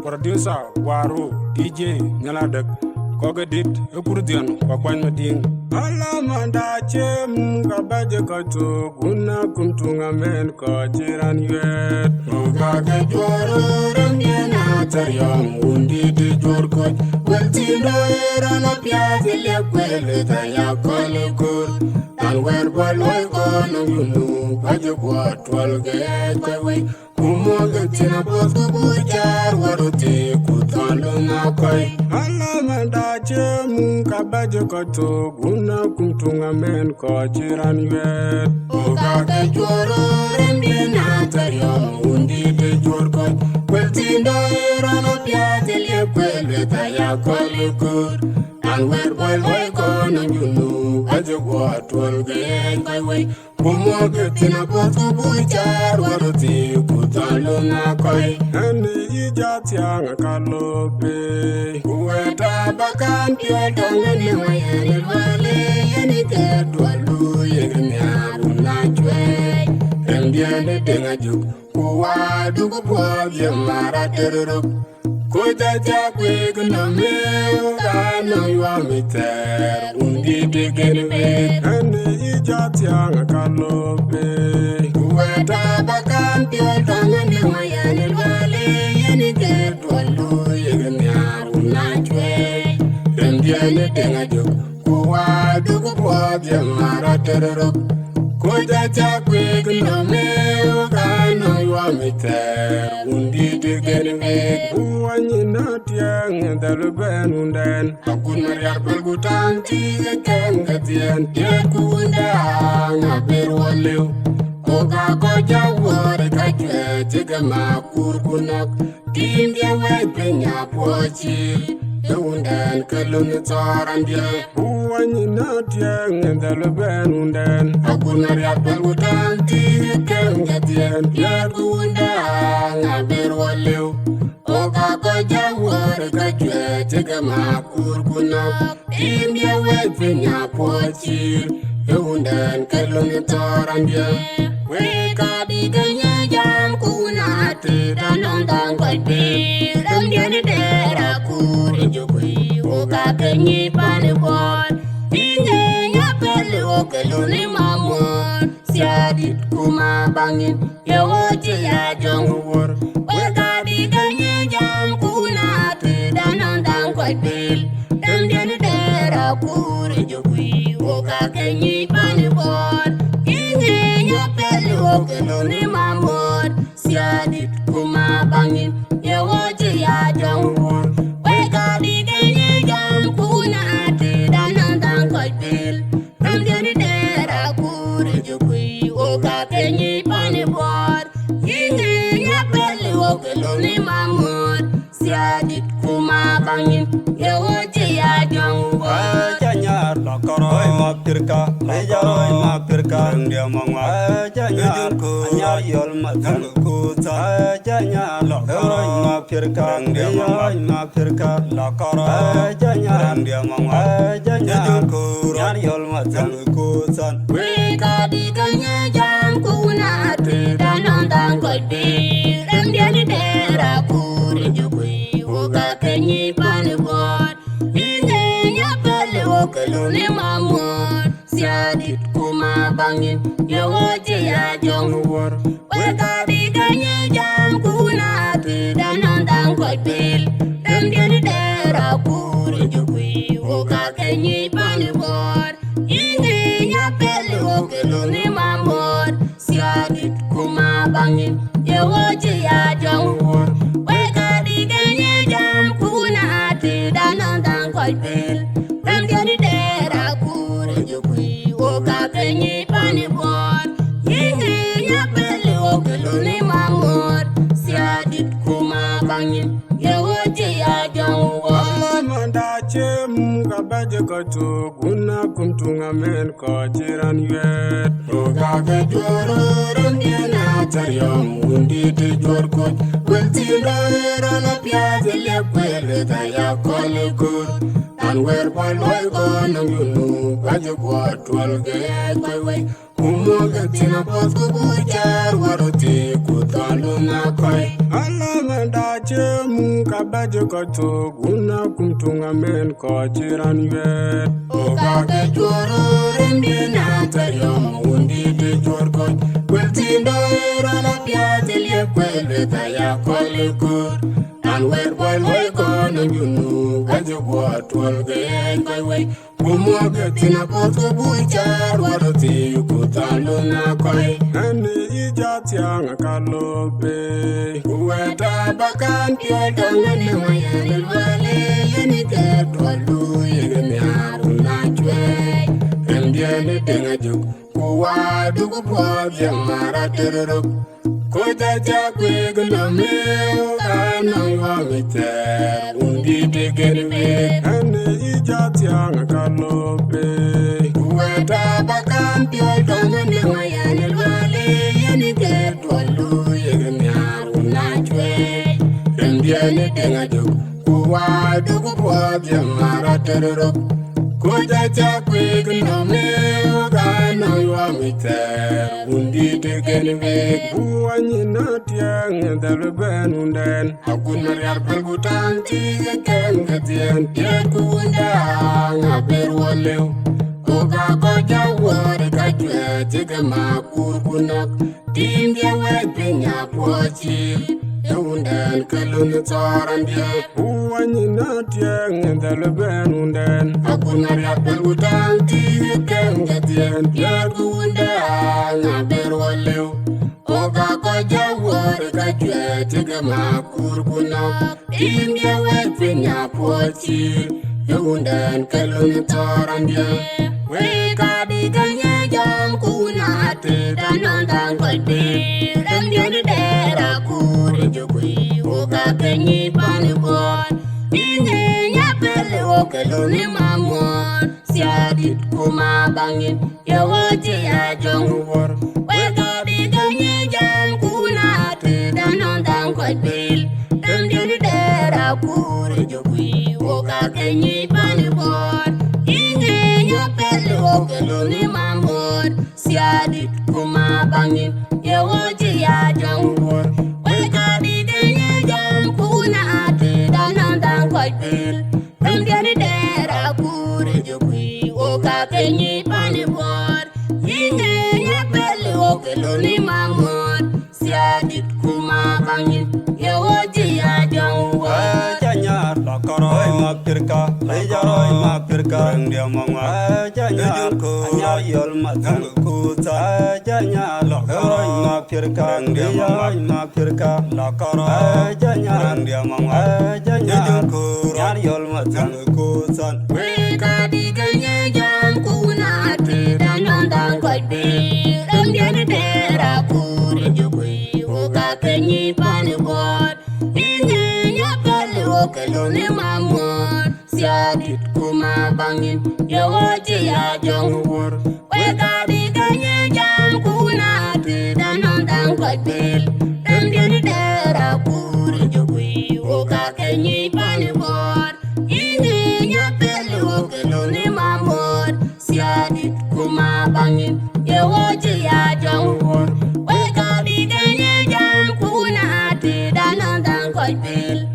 producer Waru DJ Nyaladak Kogadit Ekurdian Wakwan Mading Alamanda Chem Kabaja Kato Guna Kuntunga Men Kajiran Yet Ogaga Joro Ramyana Taryam Undi de Jorko Weltino Erana Piazzi Lekwele Taya Kolikur and where Baloi Gona Yunu Pajagua Twalga Kawai Kumoga Tinabosu Bujar Waruti Kutaluna Kai Alamanda Chem Kabaja Kato Guna Kuntunga Men Kajiran Yet Ogaga Joro Rembina Taryam Undi de Jorko Weltino Erana Piazzi Lekwele Taya Kolikur and where Baloi Gona Yunu Pajagua Twalga Kawai Kumoga Tinabosu Bujar Waruti Kutaluna Kai and Ijatiang Kalope Ueta Bakan Piotong Wayan Valley and it Dwalu Yagna Chwe and the other Dengajuk Kuwa Dukupo Yamara Terup Kota Jakwe Guname Gano Yamiter Undi Begin and Ijatiang Kalope Ueta Bakan Piotong Wayan Valley and it Dwalu Yagna Chwe and the other Dengajuk Kuwa Dukupo Yamara Terup Kota Jakwe Guname Gano Yamiter Undi Begin Uwanyina Tiang Daluben Undan Akun Maria Belgutan Tiga Kangatian Yakunda Naberwaleu Koga Koja Wara Kajwe Tiga Makur Kunak Tindia Wepenya Pochir Undan Kalun Torandia Uwanyina Tiang Daluben Undan Akun Maria Belgutan Tiga Kangatian Yakunda Naberwaleu Oga Koja Wara Kajwe Tiga Makur Kunak Tindia Wepenya Pochir Undan Kalun Torandia Weka Biganya Jam Kunati Danondang Kwaipi Ramdiani Dera Kuri Jukui Oga Kenyi Panipon Inge Yapeli Okeluni Mamon Siadit Kuma Bangin Yawoji Yajong Weka Biganya Jam Kunati Danondang Kwaipi Ramdiani Dera Kuri Jukui Oga Kenyi Panipon Okeloni Mamon Siadit Kuma Bangin Yawoji Yajong Weka Biganya Jam Kunati Danandang Koibil Ramdiani Dera Kuri Jukui Oga Kenyi Panipon Inge Yapeli Okeloni Mamon Siadit Kuma Bangin Yawoji Yajong Janyar Lokoro Mapirka Lejaroi Mapirka Dia Mangwa Janyar Anyar Yol Matangkuta Janyar Lokoro Mapirka Dia Mapirka Lokoro Janyar Dia Mangwa Janyar Nyar Yol Matangkuta Weka Biganya Jam Kunati Danondang Koipi Ramdiani Dera Kuri Jukui Oga Kenyi Panipon Inge Yapeli Okeloni Mamon Siadit Kuma Bangin Yawoji Yajong Weka Biganya Jam Kunati Danondang Koipi Ramdiani Dera Kuri Jukui Oga Kenyi Panipon Inge Yapeli Okeloni Mamon Siadit Kuma Bangin Yawoji Yajong Weka Biganya Jam Kunati Danondang Koipi Ramdiani Dera Kuri Jukui Oga Kenyi Panipon Inge Yapeli Okeloni Mamon Siadit Kuma Bangin Yawoji Yajong Alamanda Chem Kabaja Kato Guna Kuntunga Men Kajiran Yet Ogaga Joro Ramyana Taryam Undi de Jorko Weltino Erana Piazzi Lekwele Taya Kolikur and where Baloi Gona Yunu Pajagua Twalga Kawai Kumoga Tinabosu Bujar Waruti Kutaluna Kai Alamanda Chem Oga baje ko to guna kumtunga men ko jiran yet. Oga ke joro rembi na taryom undi de jorko. Kwelti no era la piate le kwelbe taya kolekur. And where boy go no yunu gaje go twal ge koi wei. Gumo getina poto buichar warati kutalo na koi. Ane ijati anga kalobe. Uweta bakan pio dongane mayane wale. Yeni ketwalu yegemi haruna chwe. Rendiane denga juk. Kuwa dugu po jemara tereruk. Kota chakwe gulame kanang wamite undi tegerwe ane ijati anga kalobe kuweta bakan pio domane wayane wale yani ketwalu yegemi haruna chwe rendiane denga juk kuwa dugu po jemara tereruk Kota chakwe gulame kanang wamite undi tegerwe Buanyi na tiang dalben unden Akun mariar belgutan tiga ken ketien Tiet kuunda ngaber walew Oga koja wari kajwe tiga makur kunak Tim dia wepenya pochil Unden kelun toran dia Buanyi na tiang dalben unden Akun mariar belgutan tiga ken ketien Tiet kuunda ngaber walew Oga koja wari kajwe tiga makur kunak Tim dia wepenya pochil Yundan kelun toran dia Weka di ganya jam kuna te danondang kolbe Ram dia di daerah kuri jukui Oga kenyi panibon Inge nyapele okeluni mamon Siadit kuma bangin Ya waji ya jong Weka di ganya jam kuna te danondang kolbe Ram dia di daerah kuri jukui Oga kenyi panibon Inge nyapele okeluni mamon Siadit kuma bangin Ya waji ya jong Weka di ganya jam kuna te danondang kolbe Ram dia di daerah kuri jukui Oga kenyi panibon Inge nyapele okeluni mamon Siadit kuma bangin Ya waji ya jong Janyar lakaro mapirka lejaroi mapirka dia mangwa janyar anyar yol matang kuta janyar lakaro mapirka dia mapirka lakaro janyar dia mangwa janyar anyar yol matang kuta Weka di ganya jam kuna te danondang kolbe Ram dia di daerah kuri jukui Oga kenyi panibon Inge nyapele okeluni mamon Siadit kuma bangin Ya waji ya jong Weka di ganya jam kuna te danondang kolbe Ram dia di daerah kuri jukui Oga kenyi panibon Inge nyapele okeluni mamon Siadit kuma bangin Ya waji ya jong Weka di ganya jam kuna te danondang kolbe